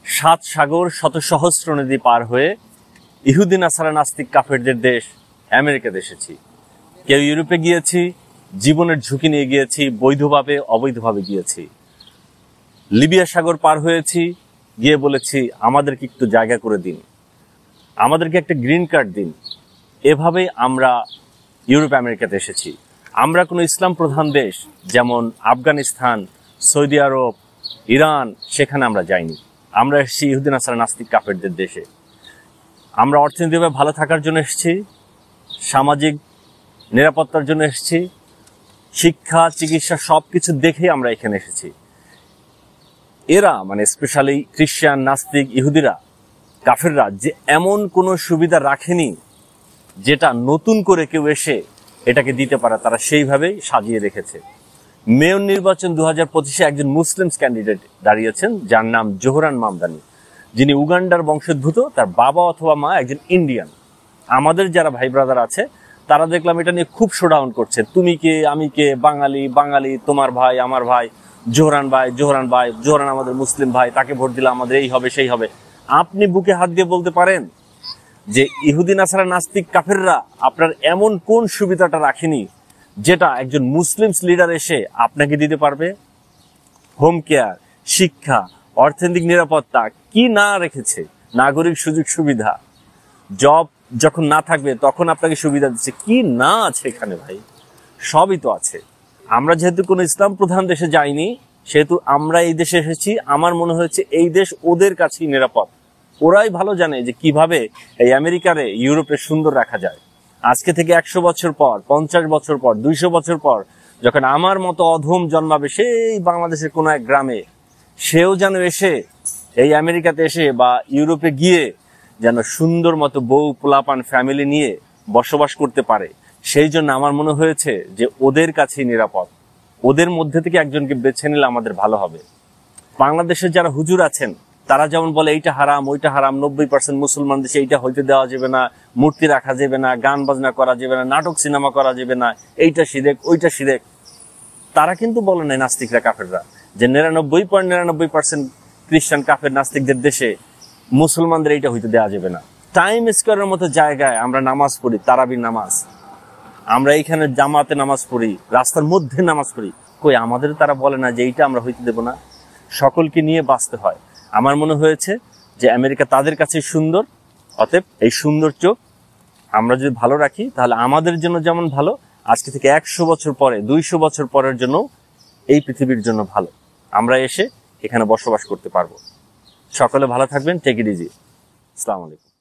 সাত সাগর শত সহস্র নদী পার হয়ে ইহুদি নাসারা নাস্তিক কাফেরদের দেশ আমেরিকাতে এসেছি। কেউ ইউরোপে গিয়েছি, জীবনের ঝুঁকি নিয়ে গিয়েছি, বৈধভাবে অবৈধভাবে গিয়েছি। লিবিয়া সাগর পার হয়েছি, গিয়ে বলেছি আমাদেরকে একটু জায়গা করে দিন, আমাদেরকে একটা গ্রিন কার্ড দিন। এভাবেই আমরা ইউরোপ আমেরিকাতে এসেছি। আমরা কোনো ইসলাম প্রধান দেশ যেমন আফগানিস্তান, সৌদি আরব, ইরান, সেখানে আমরা যাইনি। আমরা এসেছি ইহুদি নাসারা নাস্তিক কাফেরদের দেশে। আমরা অর্থনৈতিকভাবে ভালো থাকার জন্য এসেছি, সামাজিক নিরাপত্তার জন্য এসেছি, শিক্ষা, চিকিৎসা সবকিছু দেখেই আমরা এখানে এসেছি। এরা মানে স্পেশালি খ্রিস্টান, নাস্তিক, ইহুদিরা, কাফেররা যে এমন কোনো সুবিধা রাখেনি যেটা নতুন করে কেউ এসে এটাকে দিতে পারে, তারা সেইভাবেই সাজিয়ে রেখেছে। মেয়র নির্বাচন 2025-এ একজন মুসলিম ক্যান্ডিডেট দাঁড়িয়েছেন যার নাম জোহরান মামদানি, যিনি উগান্ডার বংশোদ্ভূত। তার বাবা অথবা মা একজন ইন্ডিয়ান। আমাদের যারা ভাই ব্রাদার আছে তারা দেখলাম এটা নিয়ে খুব শোডাউন করছে। তুমি কে, আমি কে, বাঙালি বাঙালি, তোমার ভাই আমার ভাই, জোহরান ভাই জোহরান ভাই, জোহরান আমাদের মুসলিম ভাই, তাকে ভোট দিলে আমাদের এই হবে সেই হবে। আপনি বুকে হাত দিয়ে বলতে পারেন যে ইহুদি নাসারা নাস্তিক কাফেররা আপনার এমন কোন সুবিধাটা রাখেনি যেটা একজন মুসলিম লিডার এসে আপনাকে দিতে পারবে? হোম কেয়ার, শিক্ষা, অর্থনৈতিক নিরাপত্তা কি না রেখেছে? নাগরিক সুযোগ সুবিধা, জব যখন না থাকবে তখন আপনাকে সুবিধা দিচ্ছে, কি না আছে এখানে ভাই? সবই তো আছে। আমরা যেহেতু কোনো ইসলাম প্রধান দেশে যাইনি, সেহেতু আমরা এই দেশে এসেছি। আমার মনে হয়েছে এই দেশ ওদের কাছেই নিরাপদ। ওরাই ভালো জানে যে কিভাবে এই আমেরিকারে, ইউরোপে সুন্দর রাখা যায়। আজকে থেকে 100 বছর পর, 50 বছর পর, 200 বছর পর যখন আমার মতো অধম জন্মাবে সেই বাংলাদেশের কোনো এক গ্রামে, সেও যেন এসে এই আমেরিকাতে এসে বা ইউরোপে গিয়ে যেন সুন্দর মতো বউ, পোলাপান, ফ্যামিলি নিয়ে বসবাস করতে পারে। সেই জন্য আমার মনে হয়েছে যে ওদের কাছেই নিরাপদ। ওদের মধ্যে থেকে একজনকে বেছে নিলে আমাদের ভালো হবে। বাংলাদেশের যারা হুজুর আছেন তারা যেমন বলে এইটা হারাম, ওইটা হারাম, 90% মুসলমান দেশে এইটা হইতে দেওয়া যাবে না, মূর্তি রাখা যাবে না, গান বাজনা করা যাবে না, নাটক সিনেমা করা যাবে না, এইটা শিরক, ওইটা শিরক। তারা কিন্তু বলে নাই নাস্তিকরা, কাফেররা, যে 99.99% খ্রিস্টান কাফের নাস্তিকদের দেশে মুসলমানদের এইটা হইতে দেওয়া যাবে না। টাইম স্কোয়ারের মতো জায়গায় আমরা নামাজ পড়ি, তারাবির নামাজ। আমরা এইখানে জামাতে নামাজ পড়ি, রাস্তার মধ্যে নামাজ পড়ি। কই আমাদের তারা বলে না যে এইটা আমরা হইতে দেব না? সকলকে নিয়ে বাঁচতে হয়। আমার মনে হয়েছে যে আমেরিকা তাদের কাছে সুন্দর, অতএব এই সুন্দর চোখ আমরা যদি ভালো রাখি তাহলে আমাদের জন্য যেমন ভালো, আজকে থেকে 100 বছর পরে, 200 বছর পরের জন্য এই পৃথিবীর জন্য ভালো। আমরা এসে এখানে বসবাস করতে পারবো। সকলে ভালো থাকবেন। Take it easy. আসসালামু আলাইকুম।